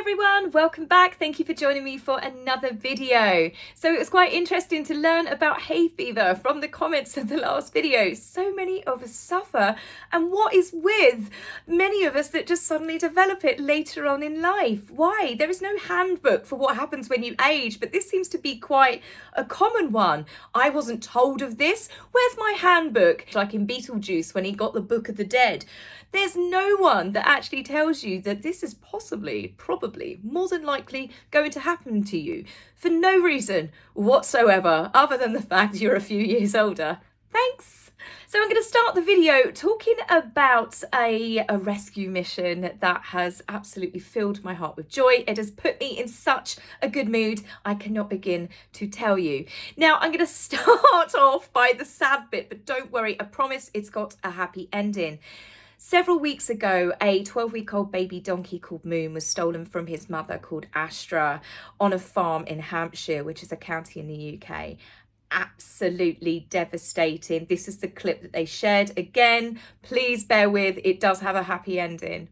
everyone, welcome back. Thank you for joining me for another video. So it was quite interesting to learn about hay fever from the comments of the last video. So many of us suffer, and what is with many of us that just suddenly develop it later on in life? Why? There is no handbook for what happens when you age, but this seems to be quite a common one. I wasn't told of this. Where's my handbook? Like in Beetlejuice when he got the Book of the Dead. There's no one that actually tells you that this is probably, more than likely going to happen to you for no reason whatsoever, other than the fact you're a few years older. Thanks. So I'm going to start the video talking about a rescue mission that has absolutely filled my heart with joy. It has put me in such a good mood, I cannot begin to tell you. Now, I'm going to start off by the sad bit, but don't worry, I promise it's got a happy ending. Several weeks ago, a 12-week-old baby donkey called Moon was stolen from his mother called Astra on a farm in Hampshire, which is a county in the UK. Absolutely devastating. This is the clip that they shared. Again, please bear with, it does have a happy ending.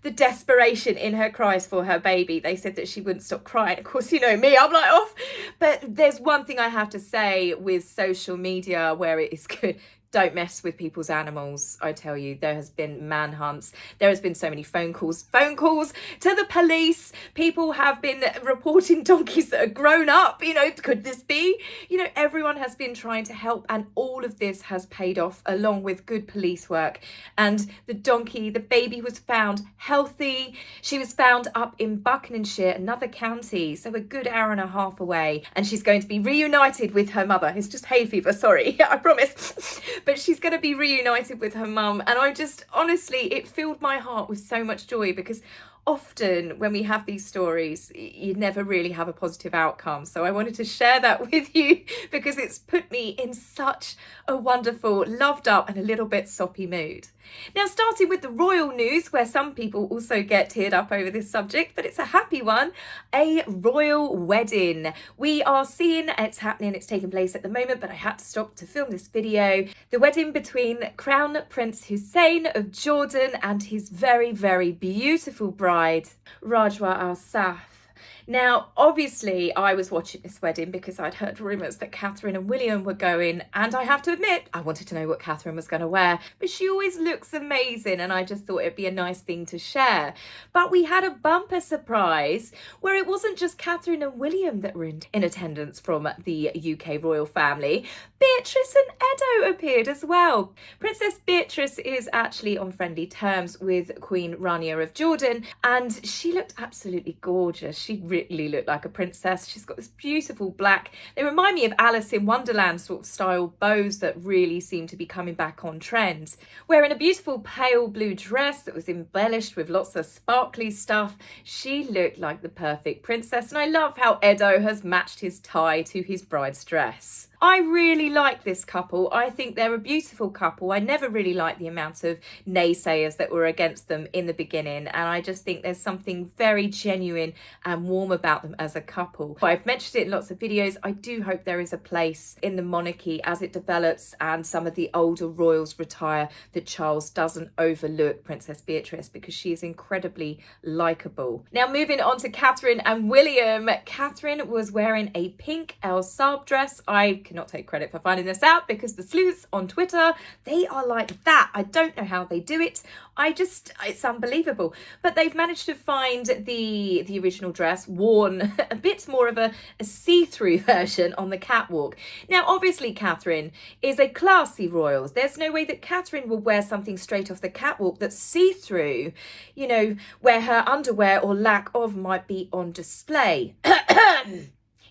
The desperation in her cries for her baby. They said that she wouldn't stop crying. Of course, you know me, I'm like off. But there's one thing I have to say with social media where it is good. Don't mess with people's animals. I tell you, there has been manhunts. There has been so many phone calls to the police. People have been reporting donkeys that are grown up. You know, could this be? You know, everyone has been trying to help, and all of this has paid off along with good police work. And the donkey, the baby, was found healthy. She was found up in Buckinghamshire, another county, so a good hour and a half away. And she's going to be reunited with her mother. It's just hay fever, sorry, I promise. But she's going to be reunited with her mum. And I just, honestly, it filled my heart with so much joy, because often when we have these stories, you never really have a positive outcome. So I wanted to share that with you because it's put me in such a wonderful, loved up and a little bit soppy mood. Now, starting with the royal news, where some people also get teared up over this subject, but it's a happy one, a royal wedding. We are seeing it's happening, it's taking place at the moment, but I had to stop to film this video. The wedding between Crown Prince Hussein of Jordan and his very, very beautiful bride, Rajwa Al Saf. Now, obviously, I was watching this wedding because I'd heard rumours that Catherine and William were going, and I have to admit, I wanted to know what Catherine was going to wear, but she always looks amazing, and I just thought it'd be a nice thing to share. But we had a bumper surprise where it wasn't just Catherine and William that were in attendance from the UK royal family. Beatrice and Edo appeared as well. Princess Beatrice is actually on friendly terms with Queen Rania of Jordan, and she looked absolutely gorgeous. She really looked like a princess. She's got this beautiful black, they remind me of Alice in Wonderland sort of style bows that really seem to be coming back on trend. Wearing a beautiful pale blue dress that was embellished with lots of sparkly stuff, she looked like the perfect princess, and I love how Edo has matched his tie to his bride's dress. I really like this couple. I think they're a beautiful couple. I never really liked the amount of naysayers that were against them in the beginning, and I just think there's something very genuine and warm about them as a couple. I've mentioned it in lots of videos. I do hope there is a place in the monarchy as it develops and some of the older royals retire that Charles doesn't overlook Princess Beatrice, because she is incredibly likeable. Now, moving on to Catherine and William. Catherine was wearing a pink El Saab dress. I cannot take credit for finding this out because the sleuths on Twitter, they are like that. I don't know how they do it. It's unbelievable. But they've managed to find the original dress worn a bit more of a see-through version on the catwalk. Now, obviously, Catherine is a classy royal. There's no way that Catherine will wear something straight off the catwalk that's see-through, you know, where her underwear or lack of might be on display.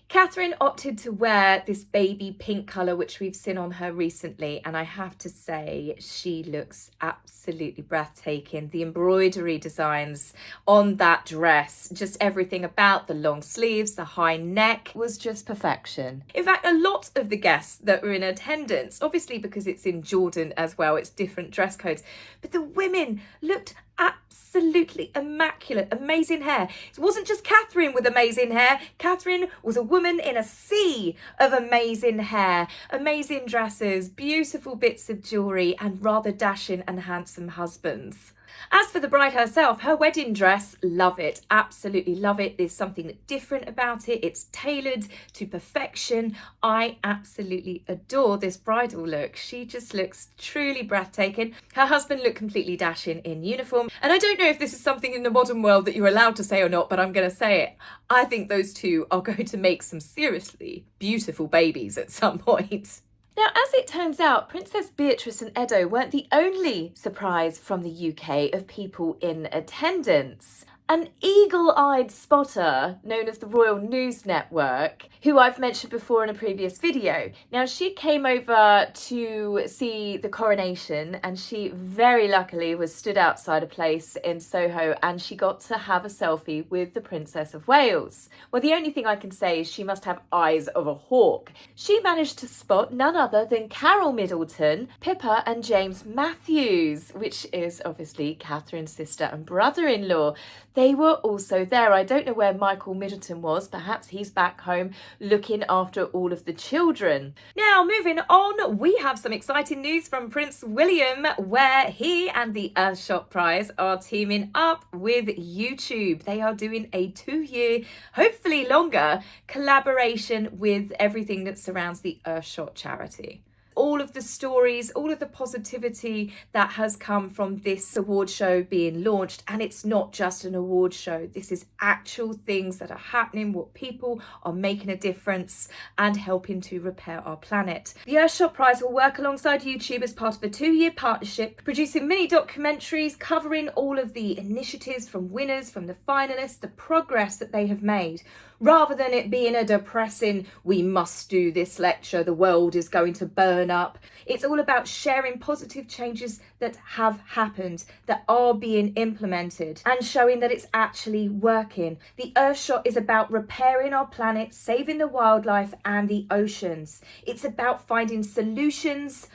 Catherine opted to wear this baby pink colour, which we've seen on her recently, and I have to say she looks absolutely breathtaking. The embroidery designs on that dress, just everything about the long sleeves, the high neck, was just perfection. In fact, a lot of the guests that were in attendance, obviously because it's in Jordan as well, it's different dress codes, but the women looked Absolutely immaculate, amazing hair. It wasn't just Catherine with amazing hair. Catherine was a woman in a sea of amazing hair, amazing dresses, beautiful bits of jewellery, and rather dashing and handsome husbands. As for the bride herself, her wedding dress, love it, absolutely love it. There's something different about it. It's tailored to perfection. I absolutely adore this bridal look. She just looks truly breathtaking. Her husband looked completely dashing in uniform. And I don't know if this is something in the modern world that you're allowed to say or not, but I'm going to say it. I think those two are going to make some seriously beautiful babies at some point. Now, as it turns out, Princess Beatrice and Edo weren't the only surprise from the UK of people in attendance. An eagle-eyed spotter known as the Royal News Network, who I've mentioned before in a previous video. Now, she came over to see the coronation, and she very luckily was stood outside a place in Soho, and she got to have a selfie with the Princess of Wales. Well, the only thing I can say is she must have eyes of a hawk. She managed to spot none other than Carol Middleton, Pippa and James Matthews, which is obviously Catherine's sister and brother-in-law. They were also there. I don't know where Michael Middleton was. Perhaps he's back home looking after all of the children. Now, moving on, we have some exciting news from Prince William, where he and the Earthshot Prize are teaming up with YouTube. They are doing a 2-year, hopefully longer, collaboration with everything that surrounds the Earthshot charity. All of the stories, all of the positivity that has come from this award show being launched. And it's not just an award show. This is actual things that are happening, what people are making a difference and helping to repair our planet. The Earthshot Prize will work alongside YouTube as part of a 2-year partnership, producing mini documentaries covering all of the initiatives from winners, from the finalists, the progress that they have made. Rather than it being a depressing, we must do this lecture, the world is going to burn up. It's all about sharing positive changes that have happened, that are being implemented, and showing that it's actually working. The Earthshot is about repairing our planet, saving the wildlife and the oceans. It's about finding solutions,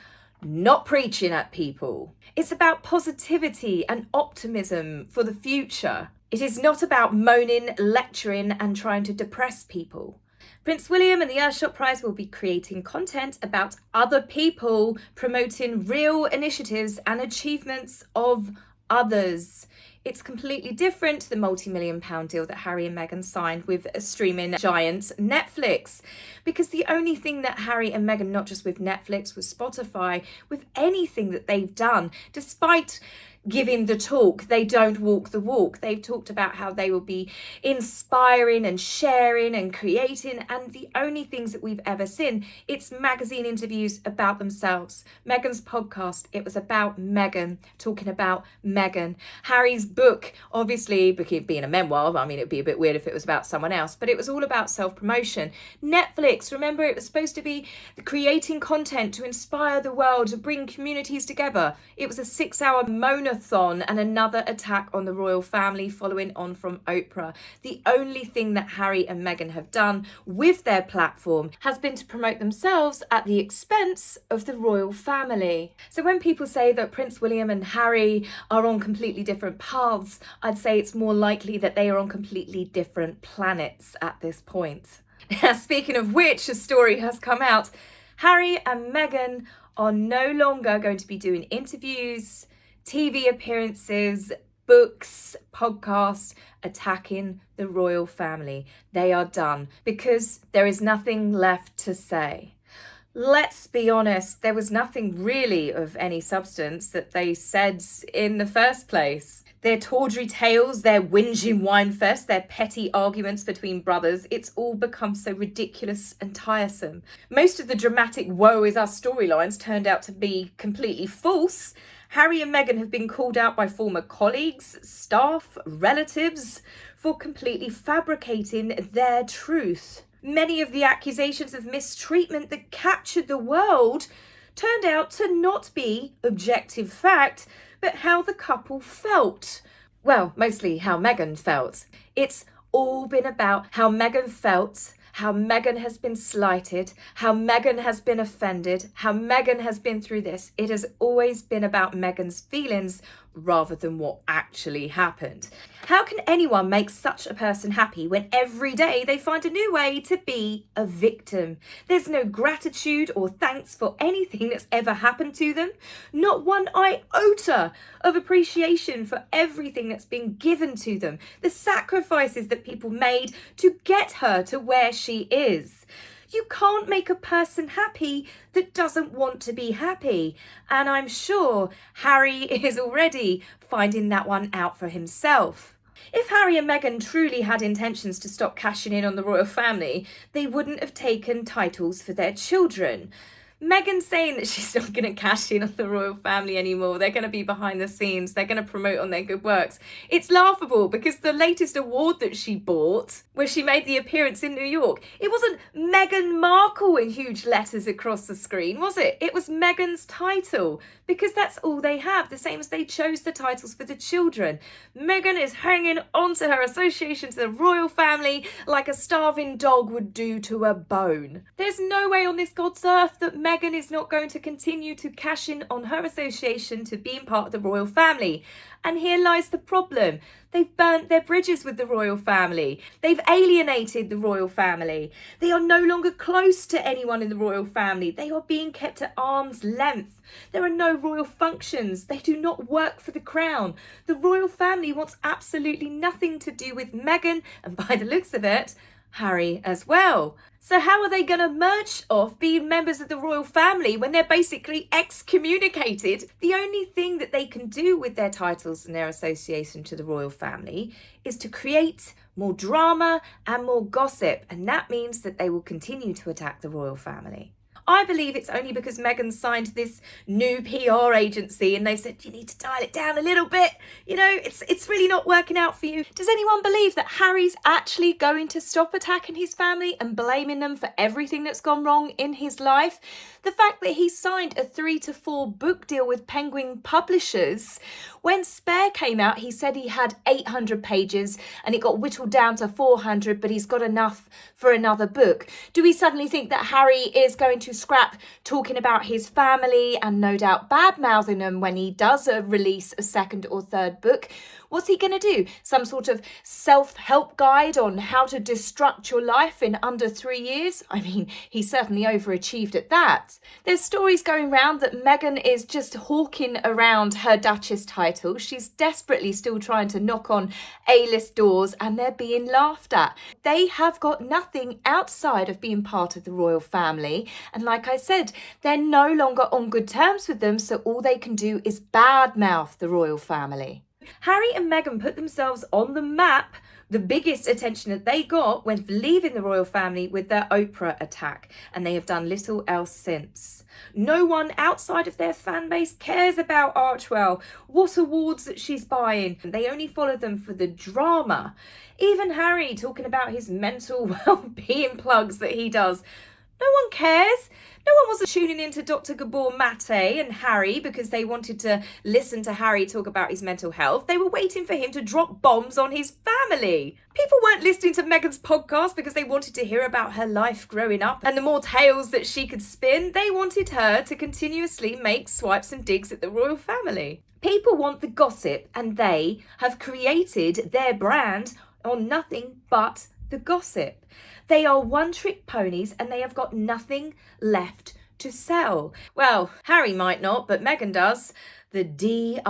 not preaching at people. It's about positivity and optimism for the future. It is not about moaning, lecturing and trying to depress people. Prince William and the Earthshot Prize will be creating content about other people, promoting real initiatives and achievements of others. It's completely different to the multi-million-pound deal that Harry and Meghan signed with a streaming giant Netflix. Because the only thing that Harry and Meghan, not just with Netflix, with Spotify, with anything that they've done, despite giving the talk, they don't walk the walk. They've talked about how they will be inspiring and sharing and creating, and the only things that we've ever seen, it's magazine interviews about themselves. Meghan's podcast, it was about Meghan, talking about Meghan. Harry's book, obviously being a memoir, I mean, it'd be a bit weird if it was about someone else, but it was all about self-promotion. Netflix, remember, it was supposed to be creating content to inspire the world, to bring communities together. It was a 6-hour monathon and another attack on the royal family following on from Oprah. The only thing that Harry and Meghan have done with their platform has been to promote themselves at the expense of the royal family. So when people say that Prince William and Harry are on completely different paths, I'd say it's more likely that they are on completely different planets at this point. Now, speaking of which, a story has come out. Harry and Meghan are no longer going to be doing interviews, TV appearances, books, podcasts, attacking the royal family. They are done because there is nothing left to say. Let's be honest, there was nothing really of any substance that they said in the first place. Their tawdry tales, their whinging winefest, their petty arguments between brothers, it's all become so ridiculous and tiresome. Most of the dramatic woe is us storylines turned out to be completely false. Harry and Meghan have been called out by former colleagues, staff, relatives for completely fabricating their truth. Many of the accusations of mistreatment that captured the world turned out to not be objective fact, but how the couple felt. Well, mostly how Meghan felt. It's all been about how Meghan felt, how Meghan has been slighted, how Meghan has been offended, how Meghan has been through this. It has always been about Meghan's feelings rather than what actually happened. How can anyone make such a person happy when every day they find a new way to be a victim? There's no gratitude or thanks for anything that's ever happened to them. Not one iota of appreciation for everything that's been given to them. The sacrifices that people made to get her to where she is. You can't make a person happy that doesn't want to be happy. And I'm sure Harry is already finding that one out for himself. If Harry and Meghan truly had intentions to stop cashing in on the royal family, they wouldn't have taken titles for their children. Meghan's saying that she's not going to cash in on the royal family anymore. They're going to be behind the scenes. They're going to promote on their good works. It's laughable because the latest award that she bought, where she made the appearance in New York, it wasn't Meghan Markle in huge letters across the screen, was it? It was Meghan's title, because that's all they have, the same as they chose the titles for the children. Meghan is hanging on to her association to the royal family like a starving dog would do to a bone. There's no way on this God's earth that Meghan is not going to continue to cash in on her association to being part of the royal family. And here lies the problem. They've burnt their bridges with the royal family. They've alienated the royal family. They are no longer close to anyone in the royal family. They are being kept at arm's length. There are no royal functions. They do not work for the crown. The royal family wants absolutely nothing to do with Meghan, and by the looks of it, Harry as well. So how are they going to merge off being members of the royal family when they're basically excommunicated? The only thing that they can do with their titles and their association to the royal family is to create more drama and more gossip, and that means that they will continue to attack the royal family. I believe it's only because Meghan signed this new PR agency and they've said, you need to dial it down a little bit. You know, it's really not working out for you. Does anyone believe that Harry's actually going to stop attacking his family and blaming them for everything that's gone wrong in his life? The fact that he signed a 3 to 4 book deal with Penguin Publishers. When Spare came out, he said he had 800 pages and it got whittled down to 400, but he's got enough for another book. Do we suddenly think that Harry is going to scrap talking about his family and no doubt bad-mouthing them when he does release a second or third book? What's he going to do? Some sort of self-help guide on how to destruct your life in under 3 years? I mean, he certainly overachieved at that. There's stories going round that Meghan is just hawking around her Duchess title. She's desperately still trying to knock on A-list doors and they're being laughed at. They have got nothing outside of being part of the royal family. And like I said, they're no longer on good terms with them, so all they can do is badmouth the royal family. Harry and Meghan put themselves on the map, the biggest attention that they got when leaving the royal family with their Oprah attack, and they have done little else since. No one outside of their fan base cares about Archewell, what awards that she's buying. They only follow them for the drama. Even Harry talking about his mental well-being plugs that he does. No one cares. No one wasn't tuning into Dr. Gabor Mate and Harry because they wanted to listen to Harry talk about his mental health. They were waiting for him to drop bombs on his family. People weren't listening to Meghan's podcast because they wanted to hear about her life growing up and the more tales that she could spin. They wanted her to continuously make swipes and digs at the royal family. People want the gossip, and they have created their brand on nothing but the gossip. They are one-trick ponies and they have got nothing left to sell. Well, Harry might not, but Meghan does. The DIVORCE.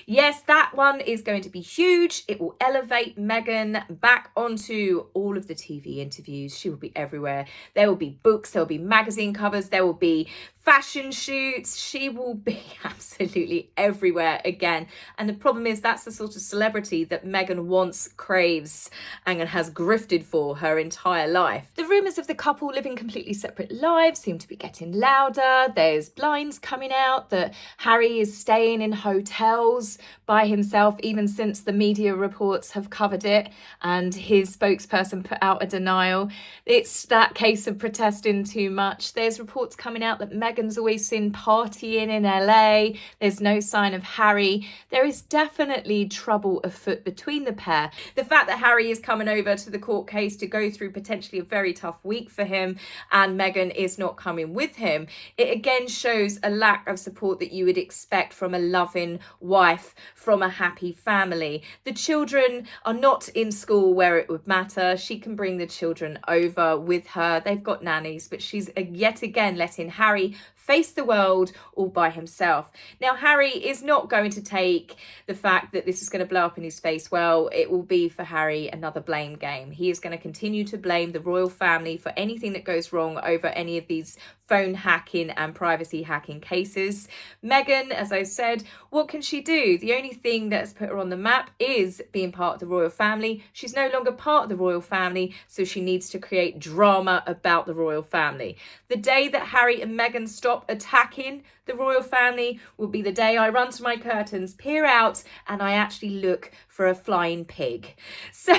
Yes, that one is going to be huge. It will elevate Meghan back onto all of the TV interviews. She will be everywhere. There will be books, there will be magazine covers, there will be fashion shoots. She will be absolutely everywhere again. And the problem is that's the sort of celebrity that Meghan wants, craves, and has grifted for her entire life. The rumours of the couple living completely separate lives seem to be getting louder. There's blinds coming out that Harry is staying in hotels by himself, even since the media reports have covered it and his spokesperson put out a denial. It's that case of protesting too much. There's reports coming out that Meghan's always seen partying in LA. There's no sign of Harry. There is definitely trouble afoot between the pair. The fact that Harry is coming over to the court case to go through potentially a very tough week for him and Meghan is not coming with him, it again shows shows a lack of support that you would expect from a loving wife, from a happy family. The children are not in school where it would matter. She can bring the children over with her. They've got nannies, but she's yet again letting Harry face the world all by himself. Now, Harry is not going to take the fact that this is going to blow up in his face well. It will be for Harry another blame game. He is going to continue to blame the royal family for anything that goes wrong over any of these phone hacking and privacy hacking cases. Meghan, as I said, what can she do? The only thing that's put her on the map is being part of the royal family. She's no longer part of the royal family, so she needs to create drama about the royal family. The day that Harry and Meghan stop attacking the royal family will be the day I run to my curtains, peer out, and I actually look for a flying pig. So,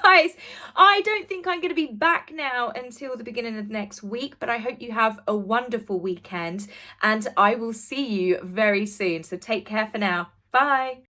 guys, I don't think I'm going to be back now until the beginning of next week, but I hope you have a wonderful weekend, and I will see you very soon. So take care for now. Bye.